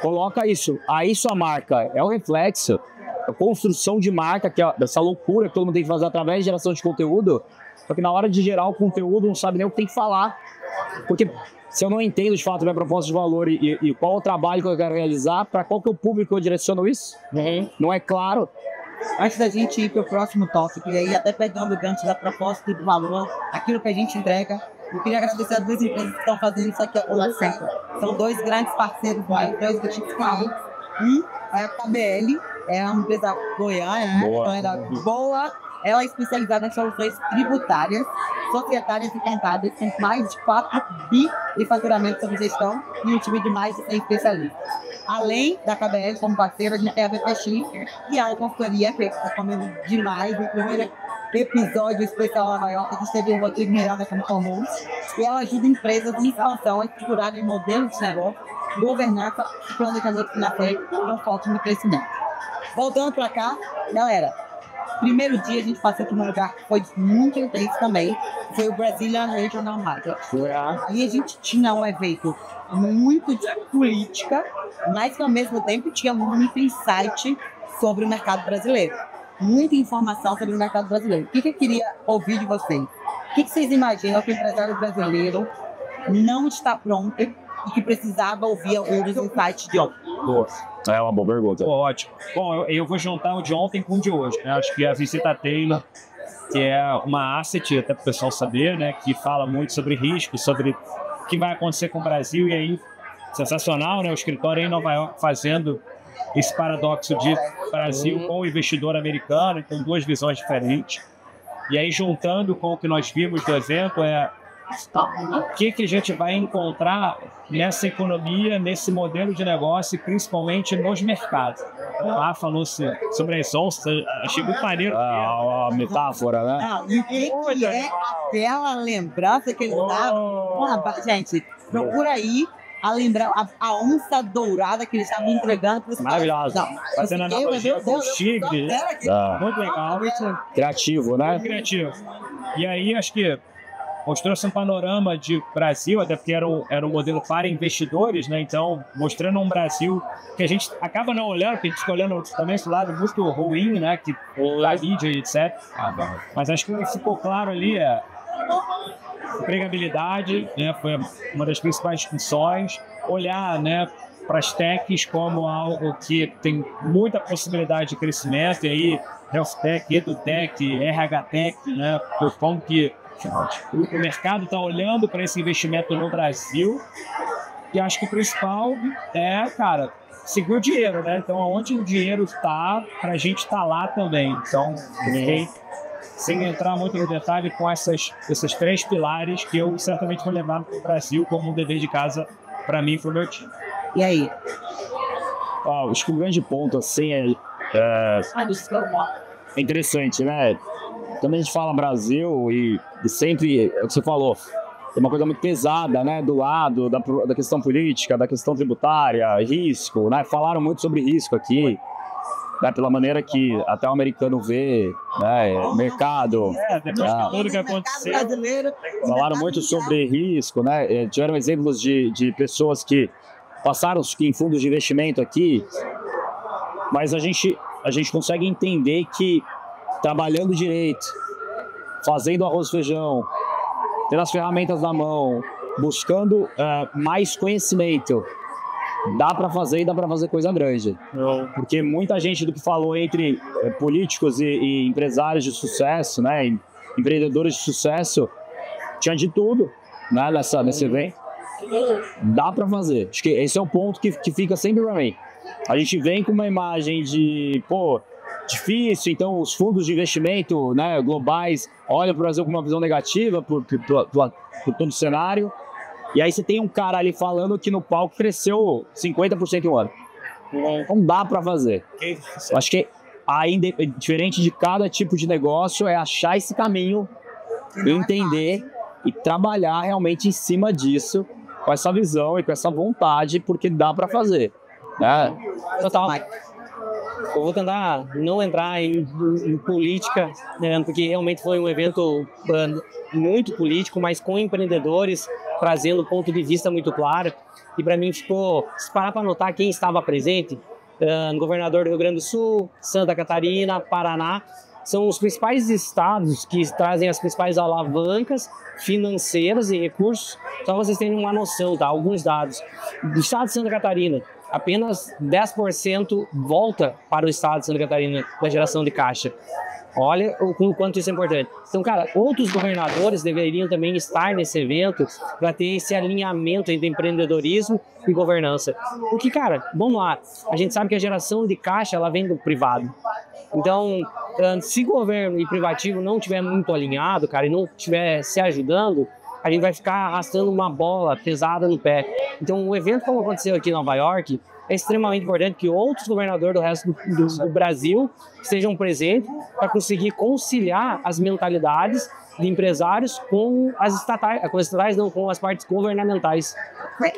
Coloca isso. Aí sua marca é o reflexo, a construção de marca, que é essa loucura que todo mundo tem que fazer através de geração de conteúdo. Só que na hora de gerar o conteúdo não sabe nem o que tem que falar. Porque se eu não entendo de fato a minha proposta de valor e qual é o trabalho que eu quero realizar, para qual que é o público que eu direciono isso, não é claro. Antes da gente ir para o próximo tópico, e aí até pegando o gancho da proposta e do valor, aquilo que a gente entrega, eu queria agradecer as duas empresas que estão fazendo isso aqui ao lado sempre. São dois grandes parceiros, dois boutiques clientes. É a KBL, é uma empresa goiana, né? Então era boa. Ela é especializada em soluções tributárias, societárias e contábeis, com mais de 4 bi de faturamento sobre gestão e um time de mais de 100 especialistas. Além da KBL, como parceira, a gente tem a VPX, que é uma consultoria que eu recomendo demais. O primeiro episódio especial lá maior, a gente teve o Rodrigo Miranda como comum, e ela ajuda empresas em expansão a estruturarem modelos de negócio, governança e planejamento financeiro com foco no crescimento. Voltando para cá, galera, primeiro dia a gente passou aqui num lugar que foi muito intenso também, foi o Brazilian Regional Market. Ali a gente tinha um evento muito de política, mas que ao mesmo tempo tinha muito insight sobre o mercado brasileiro. Muita informação sobre o mercado brasileiro. O que eu queria ouvir de vocês? O que vocês imaginam que o empresário brasileiro não está pronto e que precisava ouvir alguns dos insights de ontem? É uma boa pergunta. Ótimo. Bom, eu vou juntar o de ontem com o de hoje, né? Acho que a Visita Taylor, que é uma asset, até para o pessoal saber, né? Que fala muito sobre risco, sobre o que vai acontecer com o Brasil. E aí, sensacional, né? O escritório aí em Nova York fazendo esse paradoxo de Brasil com o investidor americano, então duas visões diferentes. E aí, juntando com o que nós vimos do evento, o que a gente vai encontrar nessa economia, nesse modelo de negócio, principalmente nos mercados. Lá falou-se sobre as onças, achei muito maneiro. A metáfora, né? E o que é aquela lembrança que ele dava? Gente, procura aí a onça dourada que eles estavam entregando para os maravilhosa. Fazendo analogia com os tigres. Muito legal. Criativo, né? Muito criativo. E aí, acho que mostrou-se um panorama de Brasil, até porque era um modelo para investidores, né? Então, mostrando um Brasil que a gente acaba não olhando, porque a gente fica olhando também esse lado muito ruim, né? Que a mídia e etc. Mas acho que ficou claro ali empregabilidade, né? Foi uma das principais discussões. Olhar, né, para as techs como algo que tem muita possibilidade de crescimento, e aí Health Tech, EduTech, RH Tech, né? Por como que o mercado está olhando para esse investimento no Brasil, e acho que o principal é, cara, seguir o dinheiro, né? Então, onde o dinheiro está, para a gente estar lá também. Então, sem entrar muito no detalhe, com esses três pilares que eu certamente vou levar para o Brasil como um dever de casa para mim e para o meu time. E aí? Acho que o grande ponto, assim, é interessante, né? Quando a gente fala Brasil e sempre, é o que você falou, tem uma coisa muito pesada, né, do lado da questão política, da questão tributária, risco, né? Falaram muito sobre risco aqui, né, pela maneira que até o americano vê, né, mercado. Depois de tudo que aconteceu. Falaram muito sobre risco, né? Tiveram exemplos de pessoas que passaram em fundos de investimento aqui, mas a gente consegue entender que trabalhando direito, fazendo arroz e feijão, tendo as ferramentas na mão, buscando mais conhecimento, dá para fazer e dá para fazer coisa grande. Porque muita gente do que falou entre políticos e empresários de sucesso, né, empreendedores de sucesso, tinha de tudo, né, nesse evento. Dá para fazer. Acho que esse é o ponto que fica sempre para mim. A gente vem com uma imagem de, pô, difícil, então os fundos de investimento, né, globais olham para o Brasil com uma visão negativa por todo o cenário. E aí você tem um cara ali falando que no palco cresceu 50% em um ano. Então dá para fazer. Eu acho que ainda, diferente de cada tipo de negócio, é achar esse caminho, entender e trabalhar realmente em cima disso, com essa visão e com essa vontade, porque dá para fazer. Né? Total. Eu vou tentar não entrar em política, né, porque realmente foi um evento muito político, mas com empreendedores, trazendo ponto de vista muito claro. E para mim ficou, se parar para notar quem estava presente, governador do Rio Grande do Sul, Santa Catarina, Paraná, são os principais estados que trazem as principais alavancas financeiras e recursos. Só vocês terem uma noção, tá? Alguns dados. Do estado de Santa Catarina, apenas 10% volta para o estado de Santa Catarina da geração de caixa. Olha o quanto isso é importante. Então, cara, outros governadores deveriam também estar nesse evento para ter esse alinhamento entre empreendedorismo e governança. Porque, cara, vamos lá, a gente sabe que a geração de caixa ela vem do privado. Então, se governo e privativo não estiver muito alinhado, cara, e não estiver se ajudando, a gente vai ficar arrastando uma bola pesada no pé. Então, um evento como aconteceu aqui em Nova York é extremamente importante que outros governadores do resto do Brasil estejam presentes para conseguir conciliar as mentalidades de empresários com as estatais, não, com as partes governamentais.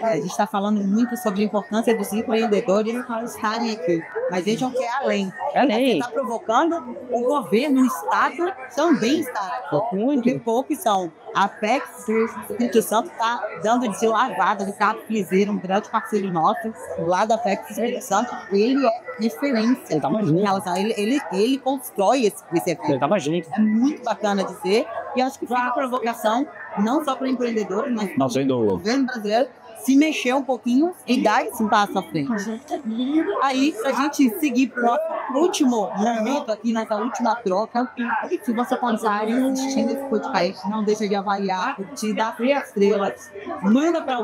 A gente está falando muito sobre a importância dos empreendedores estarem aqui, mas vejam que é além. É além. Você está provocando o governo, o Estado também está. Porque poucos são. A PEX, o Espírito Santo está dando de lavada, o Ricardo Flizeiro, um grande parceiro nosso, lá da PEX Espírito Santo, ele é referência. Ele tava junto. Ele constrói esse evento. Ele tava junto. É muito bacana dizer, e acho que foi uma provocação, não só para empreendedores, mas para o governo brasileiro se mexer um pouquinho e dar esse passo à frente. Aí, para a gente seguir para o último momento aqui, nessa última troca, se você continuar assistindo esse podcast, não deixa de avaliar, curtir, dar 3 estrelas, manda para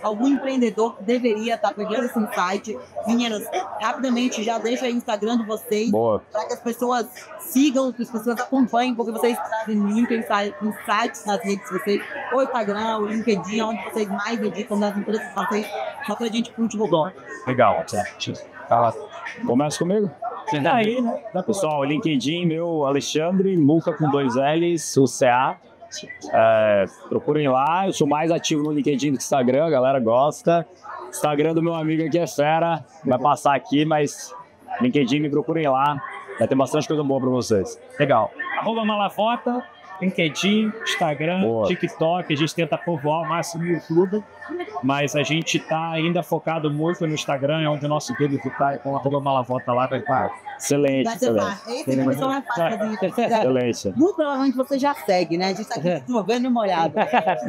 algum empreendedor que deveria estar pegando esse insight. Meninos, rapidamente já deixa o Instagram de vocês, para que as pessoas sigam, que as pessoas acompanhem, porque vocês trazem muito insights nas redes de vocês, o Instagram, o LinkedIn, onde vocês mais dedicam nas empresas de vocês, só pra gente ir pro último bloco. Legal. Começa comigo? Aí, né? Pessoal, LinkedIn, meu Alexandre, Muca com 2 L's, o CA. Procurem lá, eu sou mais ativo no LinkedIn do que no Instagram, a galera gosta. Instagram do meu amigo aqui é fera, vai passar aqui, mas LinkedIn, me procurem lá, vai ter bastante coisa boa pra vocês. Legal. @Malavota, LinkedIn, Instagram, TikTok, a gente tenta povoar o máximo no YouTube, mas a gente está ainda focado muito no Instagram, é onde o nosso público está, com a @Malavota lá, tá? Excelente, excelente. Excelente. Muito provavelmente você já segue, né? A gente está aqui desenvolvendo uma olhada.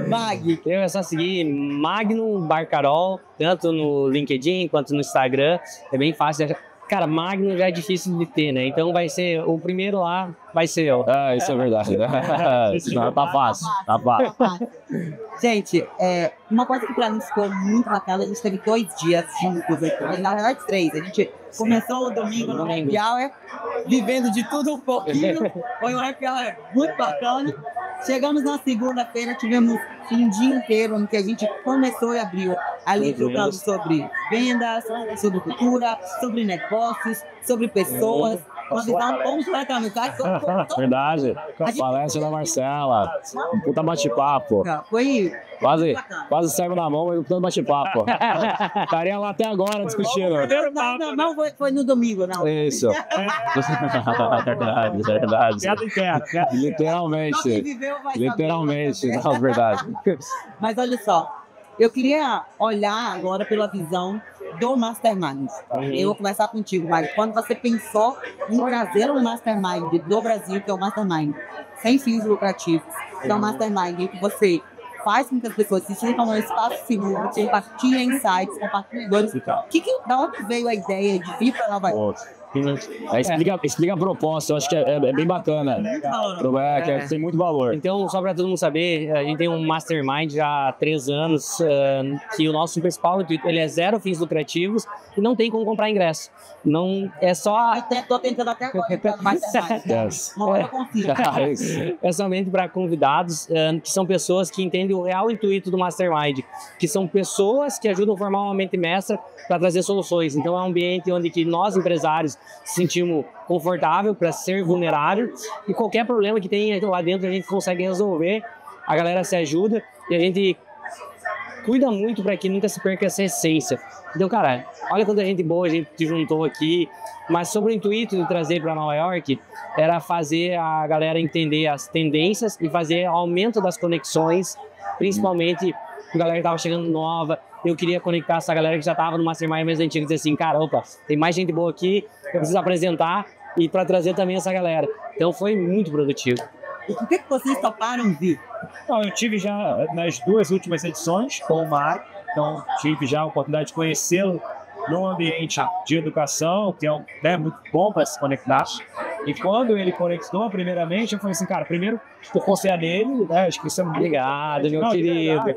Mag. Eu é só seguir Magnum Barcarol, tanto no LinkedIn quanto no Instagram, é bem fácil. Cara, Magnum já é difícil de ter, né? Então vai ser, o primeiro lá vai ser eu. Isso é verdade. Tá fácil, tá fácil. Gente, uma coisa que pra mim ficou muito bacana, a gente teve 2 dias juntos aqui, na verdade 3. A gente começou o domingo no Happy Hour, vivendo de tudo um pouquinho. Foi um Happy Hour muito bacana. Chegamos na segunda-feira, tivemos um dia inteiro em que a gente começou e abriu ali trocando sobre vendas, sobre cultura, sobre negócios, sobre pessoas. Uma visão completamente. Verdade. Palestra da Marcela. Um puta bate-papo. Foi quase saiu na mão, mas um puta bate-papo. Estaria lá até agora discutindo. Não, foi no domingo, não. Isso. Verdade. Literalmente. Literalmente. Não, verdade. Mas olha só. Eu queria olhar agora pela visão do Mastermind. Eu vou começar contigo, Mário. Quando você pensou em trazer um Mastermind do Brasil, que é o Mastermind, sem fins lucrativos, que é o Mastermind, em que você faz com que as pessoas se sintam num espaço seguro, compartilhem insights, compartilhem dores. Da onde veio a ideia de vir para Nova York? Explica a proposta, eu acho que é bem bacana. Tem muito valor. Então, só para todo mundo saber, a gente tem um mastermind já há 3 anos, que o nosso principal intuito, ele é 0 fins lucrativos e não tem como comprar ingresso. Não é só... Tô tentando até agora, mas eu consigo. É somente para convidados, que são pessoas que entendem o real intuito do mastermind, que são pessoas que ajudam a formar uma mente mestra para trazer soluções. Então, é um ambiente onde que nós, empresários, se sentimos confortável para ser vulnerável e qualquer problema que tenha lá dentro a gente consegue resolver, a galera se ajuda e a gente cuida muito para que nunca se perca essa essência. Então, cara, olha quanta gente boa a gente se juntou aqui, mas sobre o intuito de trazer para Nova York era fazer a galera entender as tendências e fazer aumento das conexões, principalmente a galera que estava chegando nova. Eu queria conectar essa galera que já estava no Mastermind mais antigo e dizer assim, cara, opa, tem mais gente boa aqui, eu preciso apresentar e para trazer também essa galera. Então foi muito produtivo. E por que vocês toparam vir? Não, eu tive já nas 2 últimas edições com o Mário, então tive já a oportunidade de conhecê-lo num ambiente de educação, que é muito bom para se conectar. E quando ele conectou, primeiramente, eu falei assim, cara, primeiro, por confiar nele, né, acho que isso é muito... Obrigado, meu querido.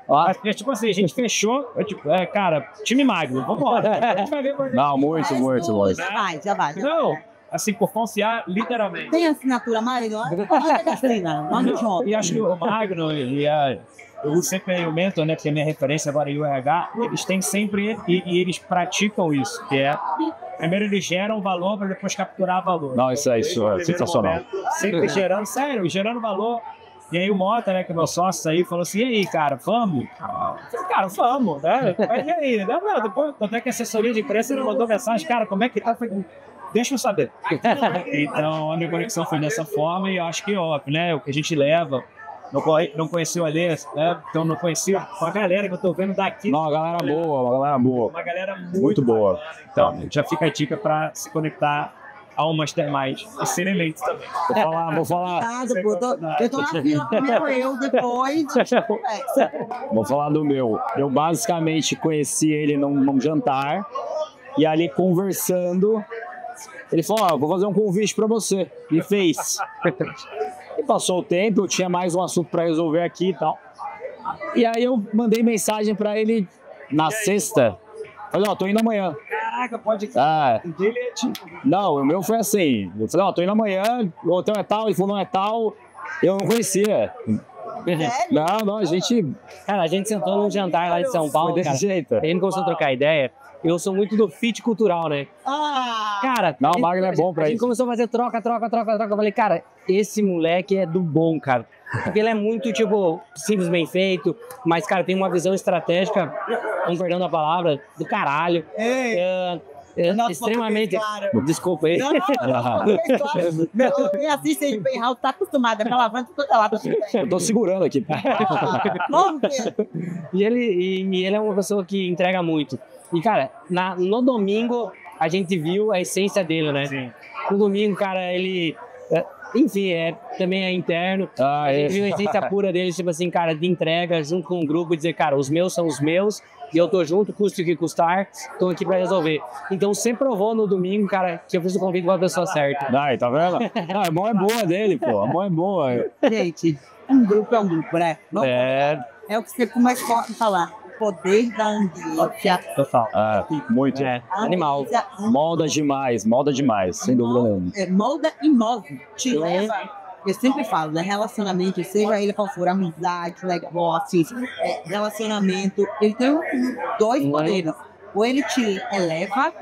Mas, tipo assim, a gente fechou, cara, time magro, vambora. A gente vai ver. Não, muito. Já vai. Não, assim, por confiar, literalmente. Tem assinatura Magno? E acho que o Magno eu uso sempre o Mentor, né, que é a minha referência agora em URH, eles têm sempre, e eles praticam isso, que é, primeiro eles geram valor para depois capturar valor. Não, isso é sensacional. Sempre gerando valor. E aí o Mota, né, que é meu sócio aí, falou assim, e aí, cara, vamos? Eu falei, cara, vamos, né? Mas e aí? Depois, até que a assessoria de imprensa ele mandou mensagem, cara, como é que tá? Eu falei, deixa eu saber. Então, a minha conexão foi dessa forma e eu acho que, óbvio, né, o que a gente leva, não conheci o Alê, né, então não conheci a galera que eu tô vendo daqui. Não, uma galera boa. Uma galera muito boa. Então, já fica a dica para se conectar ao Mastermind e ser eleito também. Vou falar. Eu tô na fila do meu depois. Vou falar do meu. Eu basicamente conheci ele num jantar e ali conversando, ele falou, vou fazer um convite para você. E fez. E passou o tempo, eu tinha mais um assunto para resolver aqui e tal. E aí eu mandei mensagem para ele na sexta. Falei, tô indo amanhã. Caraca, pode... Não, o meu foi assim. Eu falei, tô indo amanhã, o hotel é tal, ele falou, não é tal. Eu não conhecia. Não, a gente... Cara, a gente sentou num jantar lá de São Paulo, desse cara. jeito. A gente começou a trocar ideia. Eu sou muito do fit cultural, né? Cara, não, o Magno é bom pra isso. A gente isso. começou a fazer troca. Eu falei, cara, esse moleque é do bom, cara. Porque ele é muito, tipo, simples, bem feito, mas, cara, tem uma visão estratégica, com perdão da palavra, do caralho. Extremamente... Desculpa aí. Quem assiste aí bem House tá acostumado, é lavando toda lá. Eu tô segurando aqui. E ele é uma pessoa que entrega muito. E, cara, no domingo a gente viu a essência dele, né? Sim. No domingo, cara, ele... Enfim, também é interno. A gente viu a essência pura dele, tipo assim, cara, de entrega junto com o grupo, dizer, cara, os meus são os meus e eu tô junto, custe o que custar, tô aqui pra resolver. Então, sempre provou no domingo, cara, que eu fiz o convite com a pessoa certa. Ai, tá vendo? A mão é boa dele, pô. A mão é boa. Gente, um grupo é um grupo, né? É o que você mais pode falar. Poder da ambiência. Total. Muito. Animal. Molda demais, sem dúvida nenhuma. Molda e move. Te leva. Eu sempre falo, né? Relacionamento, seja ele qual for, amizade, negócios, relacionamento, ele tem 2 poderes. Ou ele te eleva,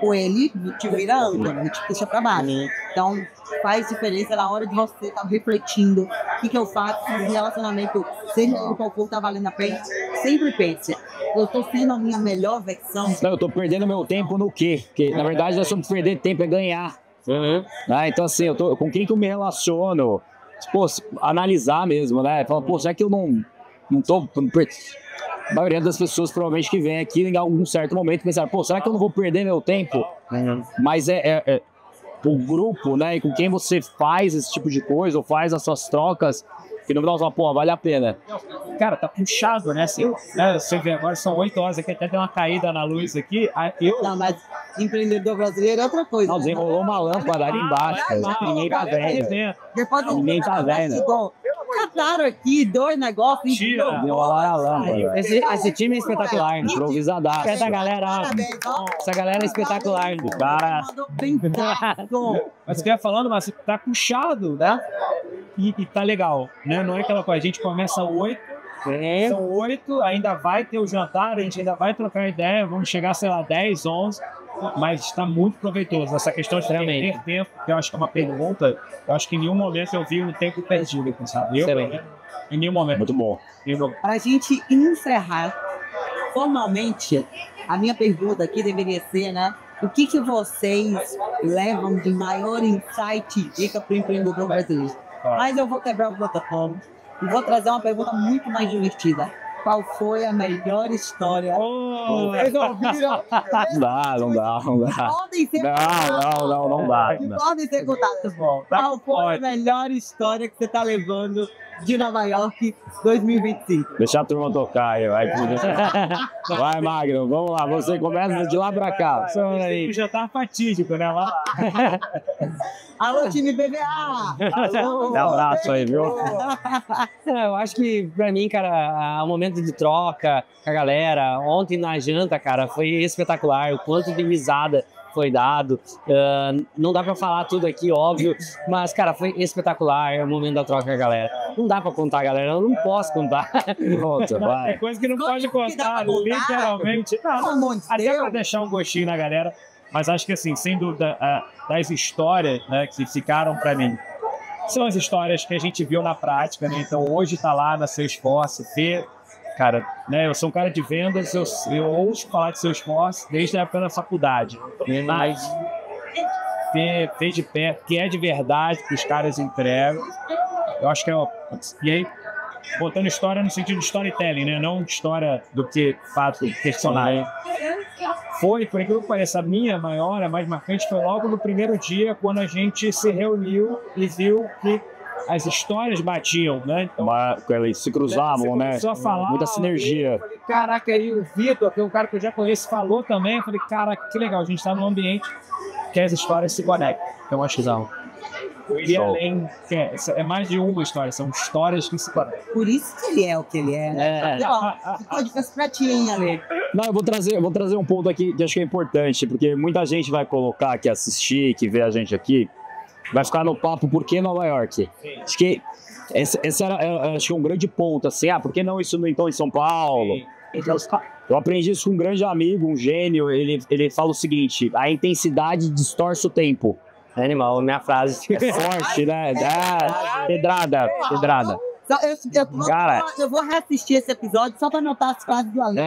ou ele te vira âncora, te puxa pra baixo. Então, faz diferença na hora de você estar refletindo o que eu faço no relacionamento, seja qual for, tá valendo a pena. Sempre pense, eu tô sendo a minha melhor versão. Não, eu tô perdendo meu tempo no quê? Porque, na verdade, não é sobre perder tempo, é ganhar. Então, assim, com quem que eu me relaciono? Pô, analisar mesmo, né? Falar, pô, será que eu não tô... A maioria das pessoas, provavelmente, que vem aqui em algum certo momento, pensar, pô, será que eu não vou perder meu tempo? Mas o grupo, né, e com quem você faz esse tipo de coisa, ou faz as suas trocas, Porque no final você fala, pô, vale a pena. Cara, tá puxado, né? Você vê agora, são 8 horas aqui, até deu uma caída na luz aqui. Não, mas empreendedor brasileiro é outra coisa. Não, né? desenrolou uma lâmpada ali embaixo. Ninguém tá vendo. Depois Ninguém tá vendo. Cataram aqui 2 negócios. Tira. Desenrolaram a lâmpada. Esse time é espetacular. Improvisadaço. Essa galera, Parabéns, ó. essa galera é espetacular. O cara... Mandou benzaço. Mas você ia falando, mas tá puxado, né? E tá legal, né? Não é aquela coisa, a gente começa 8, são 8, ainda vai ter o jantar, a gente ainda vai trocar ideia, vamos chegar, sei lá, 10, 11, mas está muito proveitoso. Essa questão de ter tempo, que eu acho que é uma pergunta, eu acho que em nenhum momento eu vi um tempo perdido, sabe? Em nenhum momento. Muito bom. Para a gente encerrar, formalmente, a minha pergunta aqui deveria ser, né? O que vocês levam de maior insight e dica para o empreendedor brasileiro? Mas eu vou quebrar o protocolo e vou trazer uma pergunta muito mais divertida. Qual foi a melhor história? Vocês ouviram? Não dá. Podem ser Não dá. Podem ser contadas. Qual foi a melhor história que você está levando de Nova York 2025? Deixa a turma tocar aí, vai, Magno, vamos lá, você começa de lá pra cá. O jantar fatídico, né? Lá. Alô, time BBA! Alô! Dá um abraço aí, viu? Eu acho que pra mim, cara, o momento de troca com a galera, ontem na janta, cara, foi espetacular. O quanto de risada foi dado. Não dá pra falar tudo aqui, óbvio, mas, cara, foi espetacular o momento da troca com a galera. Não dá pra contar, galera, eu não posso contar. Pronto, vai. É coisa que não pode contar, literalmente. Não, até pra deixar um gostinho na galera. Mas acho que, assim, sem dúvida, das histórias, né, que ficaram pra mim, são as histórias que a gente viu na prática, né? Então, hoje tá lá na Salesforce, cara, né, eu sou um cara de vendas, eu ouço falar de Salesforce desde a época da faculdade. Mas ver de pé, que é de verdade, que os caras entregam, eu acho que e aí, botando história no sentido de storytelling, né? Não história do que fato personagem. Foi, por aquilo que pareça, a minha maior, a mais marcante, foi logo no primeiro dia, quando a gente se reuniu e viu que as histórias batiam, né? Então, eles se cruzavam, né? Falar, muita sinergia. Falei, caraca, aí o Vitor, que é um cara que eu já conheço, falou também. Eu falei, caraca, que legal, a gente tá num ambiente que as histórias se conectam. Então, acho que não. E além, é mais de uma história, são histórias que se conectam. Por isso que ele é o que ele é, né? Ficou difícil pra ti, hein, Ale? Não, eu vou trazer um ponto aqui que acho que é importante, porque muita gente vai colocar aqui, assistir, que vê a gente aqui, vai ficar no papo por que Nova York. Acho que esse era acho que um grande ponto, assim, por que não isso então em São Paulo? Eu aprendi isso com um grande amigo, um gênio, ele fala o seguinte, a intensidade distorce o tempo. É animal, minha frase. É forte, né? Pedrada. Eu vou reassistir esse episódio só para anotar as frases do Ale.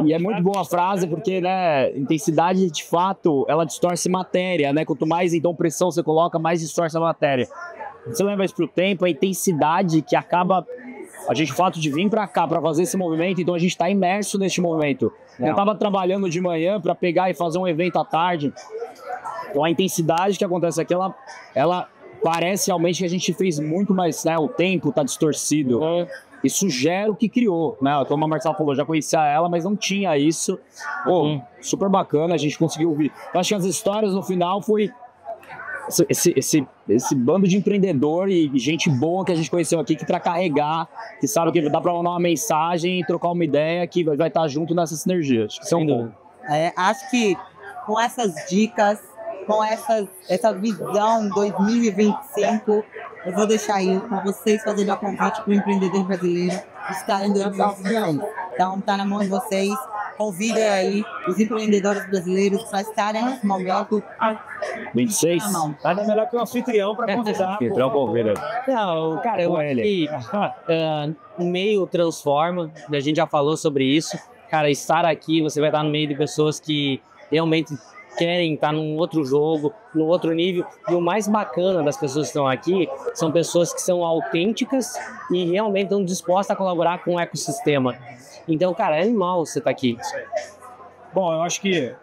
E é muito boa a frase, porque, né, intensidade, de fato, ela distorce matéria, né? Quanto mais, então, pressão você coloca, mais distorce a matéria. Você leva isso pro tempo, a intensidade que acaba... o fato de vir para cá, para fazer esse movimento, então a gente está imerso neste movimento. Eu estava trabalhando de manhã para pegar e fazer um evento à tarde. Então a intensidade que acontece aqui, ela parece realmente que a gente fez muito mais, né? O tempo tá distorcido. Isso gera o que criou, né? Como a Marcela falou, já conhecia ela, mas não tinha isso. Super bacana, a gente conseguiu ouvir. Eu acho que as histórias no final foi esse bando de empreendedor e gente boa que a gente conheceu aqui, que para carregar, que sabe que dá para mandar uma mensagem e trocar uma ideia que vai estar junto nessa sinergia. Acho que isso é um bom. Acho que com essas dicas, com essa visão 2025, eu vou deixar aí para vocês fazerem o convite para o empreendedor brasileiro estar em 2025. Então, está na mão de vocês. Convidem aí os empreendedores brasileiros para estarem nesse momento. 26? Nada melhor que um anfitrião para convidar. Anfitrião convida. Não, cara, eu acho que o meio transforma, a gente já falou sobre isso. Cara, estar aqui, você vai estar no meio de pessoas que realmente querem estar num outro jogo, num outro nível. E o mais bacana das pessoas que estão aqui são pessoas que são autênticas e realmente estão dispostas a colaborar com o ecossistema. Então, cara, é animal você estar aqui. Bom, eu acho que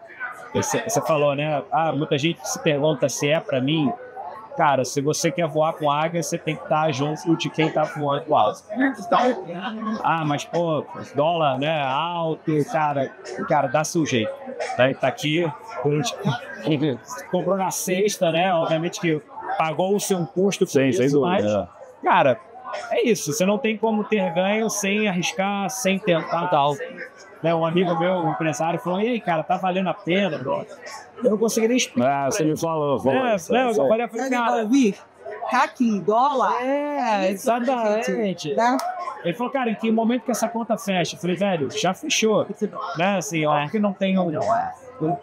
você falou, né? Muita gente se pergunta se é para mim. cara, se você quer voar com águia, você tem que estar junto de quem tá voando com alto. Ah, mas pô, dólar, né, alto, cara, dá seu jeito. Tá aqui, comprou na sexta, né, obviamente que pagou o seu custo. Sim, sem dúvida. Cara, é isso, você não tem como ter ganho sem arriscar, sem tentar tal. Né, um amigo meu, um empresário, falou: e aí, cara, tá valendo a pena, bro? Eu não consegui nem explicar. Você me falou. Eu falei, cara, tá aqui em dólar? Exatamente. Né? Ele falou, cara, em que momento que essa conta fecha? Eu falei, velho, já fechou. Né, assim, ó, que não tem um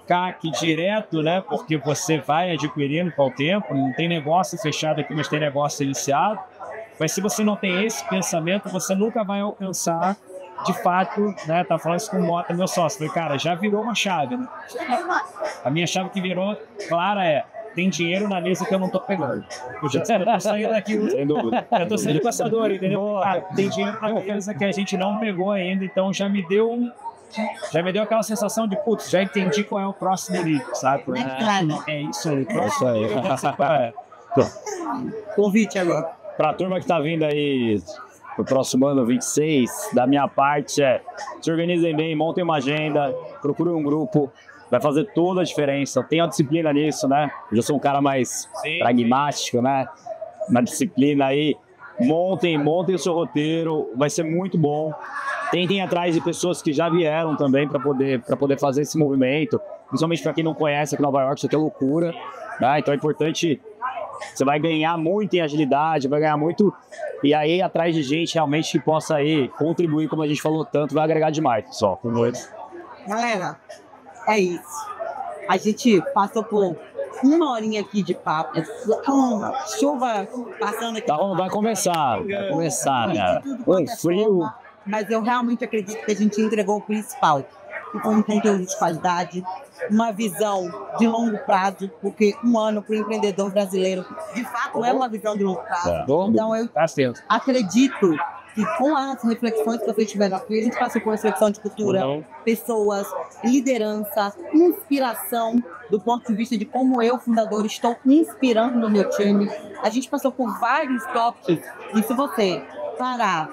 CAC direto, né, porque você vai adquirindo com o tempo, não tem negócio fechado aqui, mas tem negócio iniciado. Mas se você não tem esse pensamento, você nunca vai alcançar, de fato, né, tá falando isso com o Mota, meu sócio. Falei, cara, já virou uma chave, né? A minha chave que virou clara é: tem dinheiro na mesa que eu não tô pegando. Eu já tô saindo daqui. Sem dúvida. Eu tô saindo passador, entendeu? Cara, tem dinheiro na mesa que a gente não pegou ainda, então já me deu aquela sensação de, putz, já entendi qual é o próximo nível, sabe? É isso aí. É isso aí. Convite agora. Pra turma que tá vindo aí pro próximo ano, 26, da minha parte se organizem bem, montem uma agenda, procurem um grupo, vai fazer toda a diferença. Tenha disciplina nisso, né? Eu já sou um cara mais pragmático, né? Na disciplina aí, montem o seu roteiro, vai ser muito bom. Tentem ir atrás de pessoas que já vieram também para poder fazer esse movimento, principalmente para quem não conhece aqui em Nova York, isso aqui é loucura, né? Então é importante. Você vai ganhar muito em agilidade, vai ganhar muito, e aí atrás de gente realmente que possa aí contribuir, como a gente falou tanto, vai agregar demais, pessoal. Galera, é isso. A gente passou por uma horinha aqui de papo, chuva passando aqui. Então vai começar, cara. Um frio. Mas eu realmente acredito que a gente entregou o principal. Que foi um conteúdo de qualidade, uma visão de longo prazo, porque um ano para o empreendedor brasileiro, de fato, é uma visão de longo prazo. Então, eu acredito que com as reflexões que vocês tiveram aqui, a gente passou por reflexão de cultura, pessoas, liderança, inspiração, do ponto de vista de como eu, fundador, estou inspirando no meu time. A gente passou por vários tópicos, e se você parar,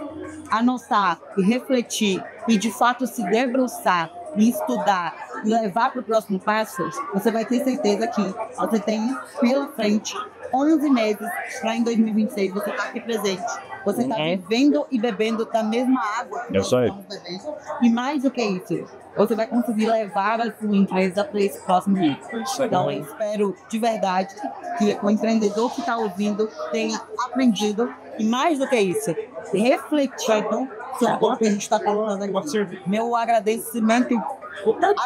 anotar e refletir, e de fato se debruçar, e estudar e levar para o próximo passo, você vai ter certeza que você tem pela frente 11 meses para em 2026 você estar aqui presente. Você está vivendo e bebendo da mesma água que isso aí. Bebendo. E mais do que isso, você vai conseguir levar a sua empresa para esse próximo nível. Então, eu espero de verdade que o empreendedor que está ouvindo tenha aprendido e mais do que isso, refletido sobre o que a gente está falando aqui. Meu agradecimento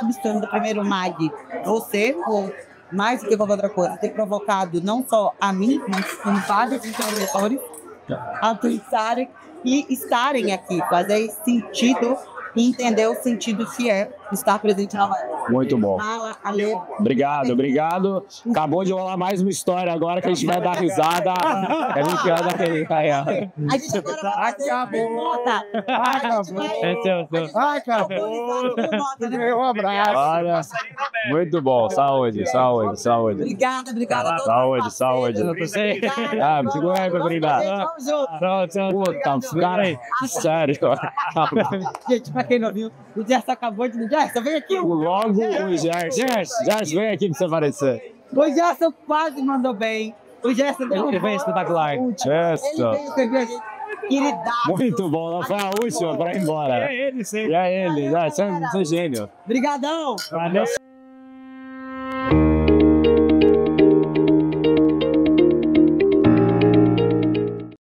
absoluto, primeiro, Mag, você, por mais do que qualquer outra coisa, ter provocado não só a mim, mas com vários empreendedores a pensarem e estarem aqui, fazer sentido e entender o sentido que é estar presente na live. Muito bom. Fala, Ale. Obrigado. Acabou de rolar mais uma história agora que a gente vai dar risada. É brincando aquele cara. A gente agora vai fazer nota. Acabou. Um abraço. Olha, muito bom. Saúde. Obrigada a todos. Saúde. Segura aí pra brindar. Puta, cara aí. Sério. Gente, pra quem não viu, o Gerson acabou de... Gerson, vem aqui. Logo o Gerson, vem aqui pra você aparecer. O Gerson quase mandou bem. O Gerson Ele veio espetacular. Ele veio escrever a gente. Muito bom, não foi a última pra ir embora. É ele, sim. Você é gênio. Obrigadão. Valeu.